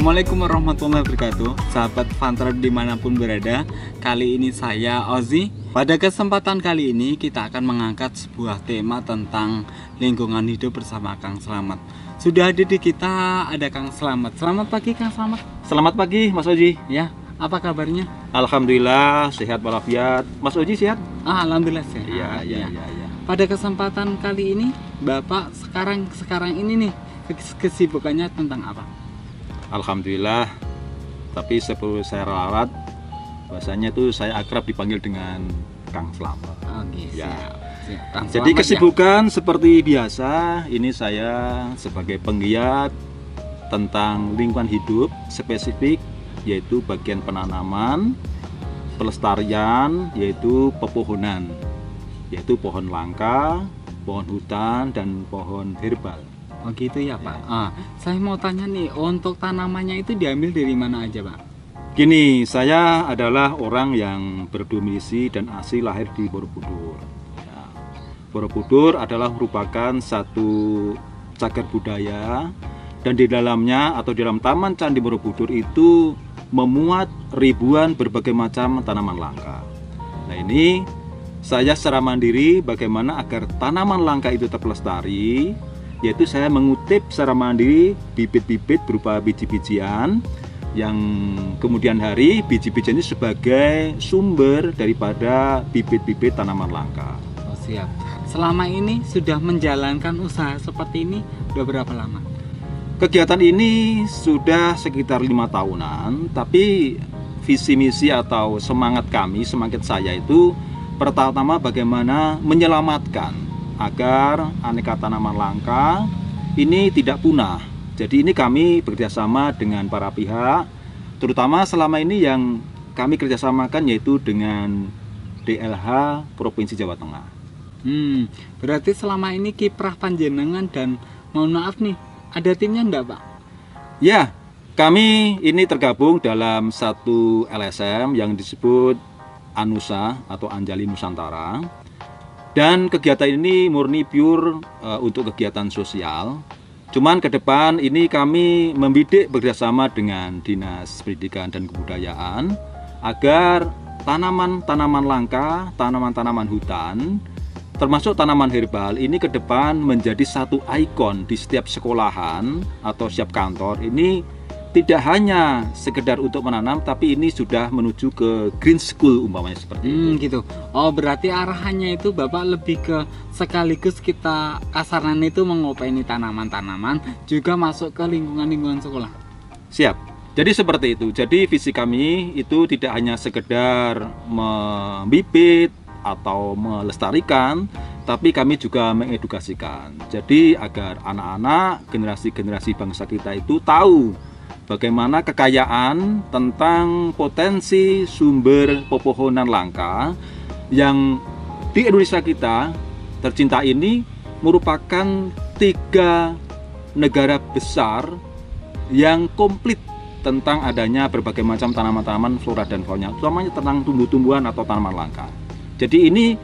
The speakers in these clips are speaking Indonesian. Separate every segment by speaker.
Speaker 1: Assalamualaikum warahmatullahi wabarakatuh. Sahabat Fantrap dimanapun berada, kali ini saya Ozi. Pada kesempatan kali ini kita akan mengangkat sebuah tema tentang lingkungan hidup bersama Kang Slamet. Sudah hadir di kita ada Kang Slamet. Selamat pagi Kang Slamet.
Speaker 2: Selamat pagi Mas Oji.
Speaker 1: Ya, apa kabarnya?
Speaker 2: Alhamdulillah sehat walafiat. Mas Oji sehat?
Speaker 1: Alhamdulillah sehat.
Speaker 2: Iya.
Speaker 1: Pada kesempatan kali ini Bapak sekarang ini nih kesibukannya tentang apa?
Speaker 2: Alhamdulillah. Tapi sebelum saya rawat, bahasanya tuh saya akrab dipanggil dengan Kang Slamet.
Speaker 1: Oke,
Speaker 2: Ya.
Speaker 1: siap. Kang
Speaker 2: Jadi
Speaker 1: Slamet,
Speaker 2: kesibukan seperti biasa, ini saya sebagai penggiat tentang lingkungan hidup spesifik, yaitu bagian penanaman, pelestarian, yaitu pepohonan, yaitu pohon langka, pohon hutan, dan pohon herbal.
Speaker 1: Oh gitu ya Pak. Saya mau tanya nih, untuk tanamannya itu diambil dari mana aja Pak?
Speaker 2: Gini, saya adalah orang yang berdomisili dan asli lahir di Borobudur. Ya, Borobudur adalah merupakan satu cagar budaya, dan di dalamnya atau di dalam Taman Candi Borobudur itu memuat ribuan berbagai macam tanaman langka. Nah ini saya secara mandiri bagaimana agar tanaman langka itu tetap lestari, yaitu saya mengutip secara mandiri bibit-bibit berupa biji-bijian yang kemudian hari biji-bijian ini sebagai sumber daripada bibit-bibit tanaman langka.
Speaker 1: Oh siap. Selama ini sudah menjalankan usaha seperti ini udah berapa lama?
Speaker 2: Kegiatan ini sudah sekitar 5 tahunan, tapi visi misi atau semangat saya itu pertama bagaimana menyelamatkan agar aneka tanaman langka ini tidak punah. Jadi ini kami bekerjasama dengan para pihak, terutama selama ini yang kami kerjasamakan yaitu dengan DLH Provinsi Jawa Tengah.
Speaker 1: Berarti selama ini kiprah panjenengan dan mohon maaf nih, ada timnya enggak Pak?
Speaker 2: Ya, kami ini tergabung dalam satu LSM yang disebut Anusa atau Anjali Nusantara. Dan kegiatan ini murni pure untuk kegiatan sosial. Cuman ke depan ini kami membidik bekerjasama dengan Dinas Pendidikan dan Kebudayaan agar tanaman-tanaman langka, tanaman-tanaman hutan, termasuk tanaman herbal ini ke depan menjadi satu ikon di setiap sekolahan atau setiap kantor. Ini tidak hanya sekedar untuk menanam, tapi ini sudah menuju ke green school umpamanya seperti itu.
Speaker 1: Gitu. Oh berarti arahannya itu Bapak lebih ke sekaligus kita kasaran itu mengopeni tanaman-tanaman juga masuk ke lingkungan-lingkungan sekolah.
Speaker 2: Siap. Jadi seperti itu. Jadi visi kami itu tidak hanya sekedar membibit atau melestarikan, tapi kami juga mengedukasikan. Jadi agar anak-anak generasi-generasi bangsa kita itu tahu bagaimana kekayaan tentang potensi sumber pepohonan langka yang di Indonesia kita tercinta ini merupakan 3 negara besar yang komplit tentang adanya berbagai macam tanaman-tanaman flora dan fauna, utamanya tentang tumbuh-tumbuhan atau tanaman langka. Jadi ini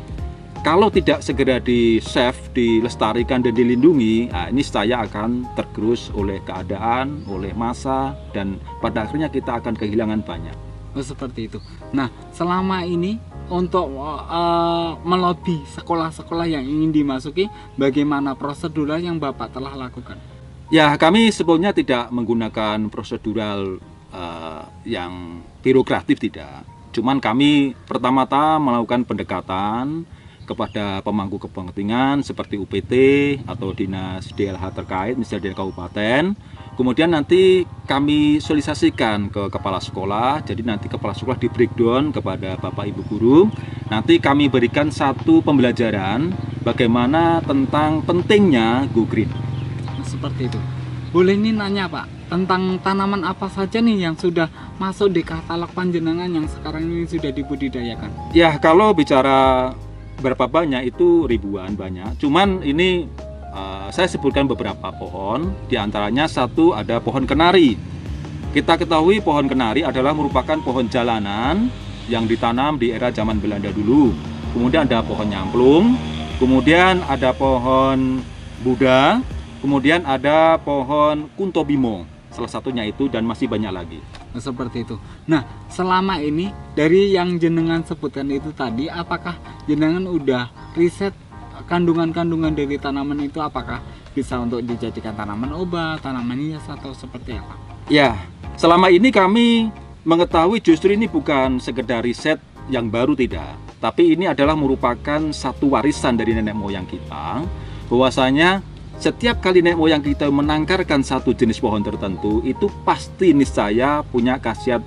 Speaker 2: kalau tidak segera di-save, dilestarikan dan dilindungi, ini saya akan tergerus oleh keadaan, oleh masa, dan pada akhirnya kita akan kehilangan banyak.
Speaker 1: Oh seperti itu. Nah selama ini untuk melobi sekolah-sekolah yang ingin dimasuki, bagaimana prosedural yang Bapak telah lakukan?
Speaker 2: Ya kami sebetulnya tidak menggunakan prosedural yang birokratif, tidak. Cuman kami pertama-tama melakukan pendekatan kepada pemangku kepentingan seperti UPT atau dinas DLH terkait, misalnya dari kabupaten. Kemudian nanti kami sosialisasikan ke kepala sekolah. Jadi nanti kepala sekolah di breakdown kepada Bapak Ibu guru. Nanti kami berikan satu pembelajaran bagaimana tentang pentingnya Go Green.
Speaker 1: Seperti itu. Boleh nih nanya Pak, tentang tanaman apa saja nih yang sudah masuk di katalog panjenengan yang sekarang ini sudah dibudidayakan?
Speaker 2: Ya kalau bicara berapa banyak itu ribuan banyak. Cuman ini saya sebutkan beberapa pohon. Di antaranya satu ada pohon kenari. Kita ketahui pohon kenari adalah merupakan pohon jalanan yang ditanam di era zaman Belanda dulu. Kemudian ada pohon nyamplung, kemudian ada pohon Buddha, kemudian ada pohon Kuntobimo. salah satunya itu dan masih banyak lagi.
Speaker 1: Seperti itu. Nah, selama ini dari yang jenengan sebutkan itu tadi, apakah jenengan udah riset kandungan-kandungan dari tanaman itu, apakah bisa untuk dijadikan tanaman obat, tanaman hias, atau seperti apa?
Speaker 2: Ya, selama ini kami mengetahui justru ini bukan sekedar riset yang baru, tidak, tapi ini adalah merupakan satu warisan dari nenek moyang kita, bahwasanya setiap kali nenek moyang kita menangkarkan satu jenis pohon tertentu, itu pasti niscaya punya khasiat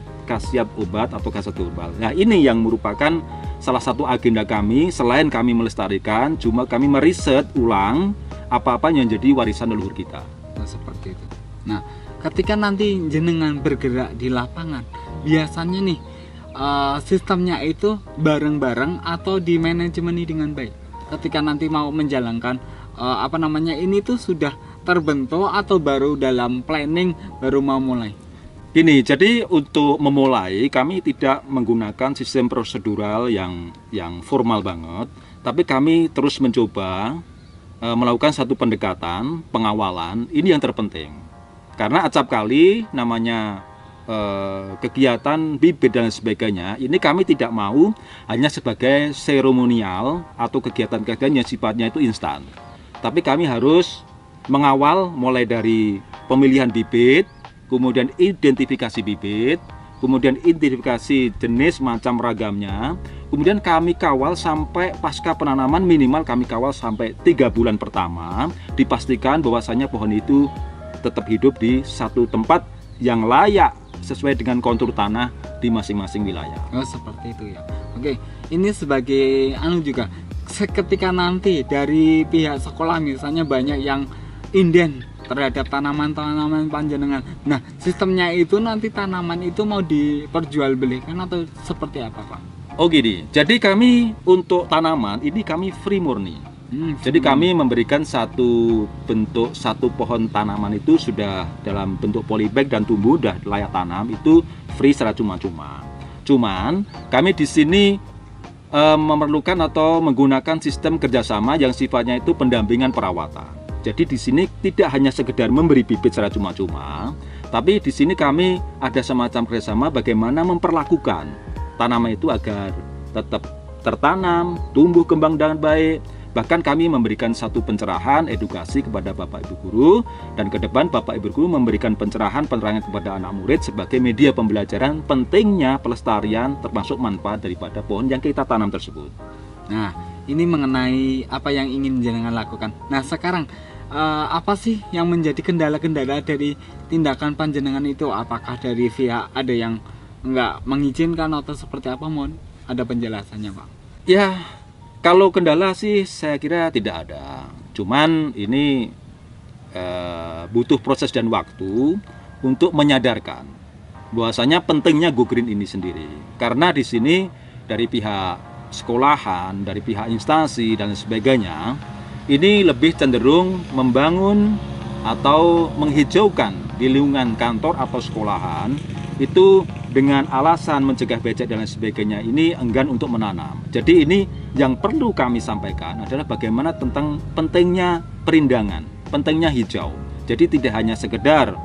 Speaker 2: obat atau khasiat herbal. Nah, ini yang merupakan salah satu agenda kami. Selain kami melestarikan, cuma kami meriset ulang apa-apa yang jadi warisan leluhur kita.
Speaker 1: Nah, seperti itu. Nah, ketika nanti jenengan bergerak di lapangan, biasanya nih sistemnya itu bareng-bareng atau di manajemen dengan baik. Ketika nanti mau menjalankan ini tuh sudah terbentuk atau baru dalam planning, baru mau mulai?
Speaker 2: Gini, jadi untuk memulai kami tidak menggunakan sistem prosedural yang formal banget, tapi kami terus mencoba melakukan satu pendekatan pengawalan. Ini yang terpenting, karena acap kali namanya kegiatan bibit dan sebagainya, ini kami tidak mau hanya sebagai seremonial atau kegiatan-kegiatan yang sifatnya itu instan. Tapi kami harus mengawal mulai dari pemilihan bibit, kemudian identifikasi bibit, kemudian identifikasi jenis macam ragamnya, kemudian kami kawal sampai pasca penanaman, minimal kami kawal sampai 3 bulan pertama, dipastikan bahwasanya pohon itu tetap hidup di satu tempat yang layak sesuai dengan kontur tanah di masing-masing wilayah.
Speaker 1: Oh, seperti itu ya. Oke, ini sebagai juga ketika nanti dari pihak sekolah misalnya banyak yang inden terhadap tanaman-tanaman panjenengan. Nah, sistemnya itu nanti tanaman itu mau diperjualbelikan atau seperti apa, Pak?
Speaker 2: Oh gini, jadi kami untuk tanaman ini kami free murni. Jadi kami memberikan satu pohon tanaman itu sudah dalam bentuk polybag dan tumbuh sudah layak tanam, itu free secara cuma-cuma. Cuman kami di sini memerlukan atau menggunakan sistem kerjasama yang sifatnya itu pendampingan perawatan. Jadi di sini tidak hanya sekedar memberi bibit secara cuma-cuma, tapi di sini kami ada semacam kerjasama bagaimana memperlakukan tanaman itu agar tetap tertanam, tumbuh kembang dengan baik. Bahkan kami memberikan satu pencerahan edukasi kepada Bapak Ibu Guru, dan ke depan Bapak Ibu Guru memberikan pencerahan penerangan kepada anak murid sebagai media pembelajaran pentingnya pelestarian termasuk manfaat daripada pohon yang kita tanam tersebut.
Speaker 1: Nah, ini mengenai apa yang ingin jenengan lakukan. Nah, sekarang apa sih yang menjadi kendala-kendala dari tindakan panjenengan itu? Apakah dari pihak ada yang nggak mengizinkan atau seperti apa? Mohon ada penjelasannya, Pak.
Speaker 2: Ya, kalau kendala sih saya kira tidak ada. Cuman ini butuh proses dan waktu untuk menyadarkan bahwasanya pentingnya Go Green ini sendiri. Karena di sini dari pihak sekolahan, dari pihak instansi dan sebagainya, ini lebih cenderung membangun atau menghijaukan di lingkungan kantor atau sekolahan itu dengan alasan mencegah becek dan lain sebagainya, ini enggan untuk menanam. Jadi ini yang perlu kami sampaikan adalah bagaimana tentang pentingnya perindangan, pentingnya hijau. Jadi tidak hanya sekedar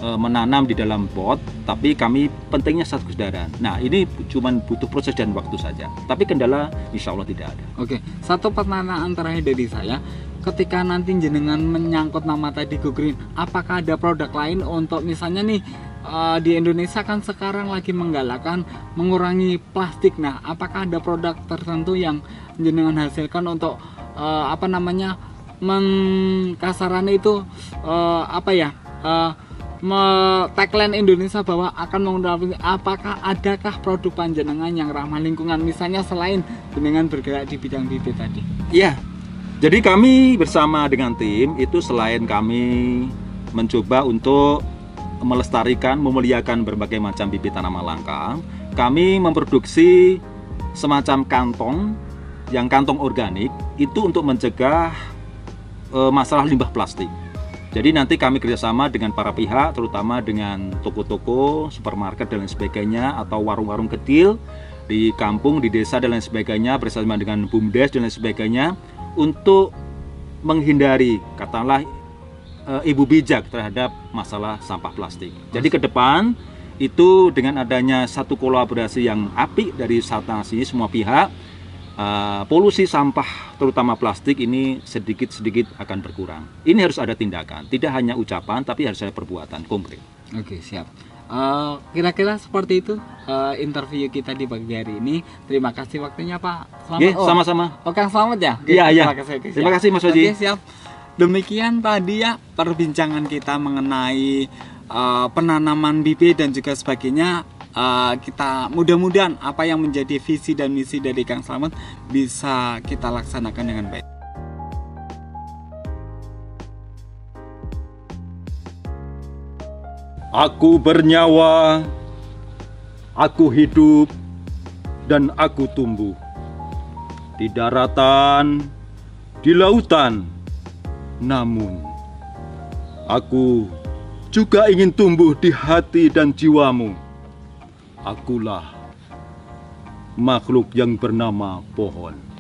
Speaker 2: menanam di dalam pot, tapi kami pentingnya satu kesadaran. Nah, ini cuma butuh proses dan waktu saja. Tapi kendala insya Allah tidak ada.
Speaker 1: Oke, satu pertanyaan terakhir dari saya. Ketika nanti jenengan menyangkut nama tadi Go Green, apakah ada produk lain untuk misalnya nih di Indonesia kan sekarang lagi menggalakkan mengurangi plastik. Nah, apakah ada produk tertentu yang jenengan hasilkan untuk mengkasarannya itu tagline Indonesia bahwa akan mengurangi? Apakah adakah produk panjenengan yang ramah lingkungan, misalnya selain jenengan bergerak di bidang bibit tadi?
Speaker 2: Iya. Jadi kami bersama dengan tim itu selain kami mencoba untuk melestarikan, memuliakan berbagai macam bibit tanaman langka, kami memproduksi semacam kantong organik itu untuk mencegah masalah limbah plastik. Jadi nanti kami kerjasama dengan para pihak, terutama dengan toko-toko, supermarket dan lain sebagainya, atau warung-warung kecil di kampung, di desa dan lain sebagainya, bersama dengan BUMDes dan lain sebagainya, untuk menghindari katakanlah ibu bijak terhadap masalah sampah plastik. Jadi ke depan itu dengan adanya satu kolaborasi yang apik dari sana-sini semua pihak, polusi sampah terutama plastik ini sedikit-sedikit akan berkurang. Ini harus ada tindakan, tidak hanya ucapan tapi harus ada perbuatan konkret.
Speaker 1: Oke, siap. Kira-kira seperti itu interview kita di pagi hari ini. Terima kasih waktunya Pak. Selamat.
Speaker 2: Oke, sama-sama.
Speaker 1: Oke, selamat ya.
Speaker 2: Iya, iya.
Speaker 1: Terima kasih
Speaker 2: Mas Waji.
Speaker 1: Oke, siap. Demikian tadi ya perbincangan kita mengenai penanaman bibit dan juga sebagainya. Kita mudah-mudahan apa yang menjadi visi dan misi dari Kang Slamet bisa kita laksanakan dengan baik.
Speaker 2: Aku bernyawa, aku hidup, dan aku tumbuh di daratan, di lautan. Namun, aku juga ingin tumbuh di hati dan jiwamu. Akulah makhluk yang bernama pohon.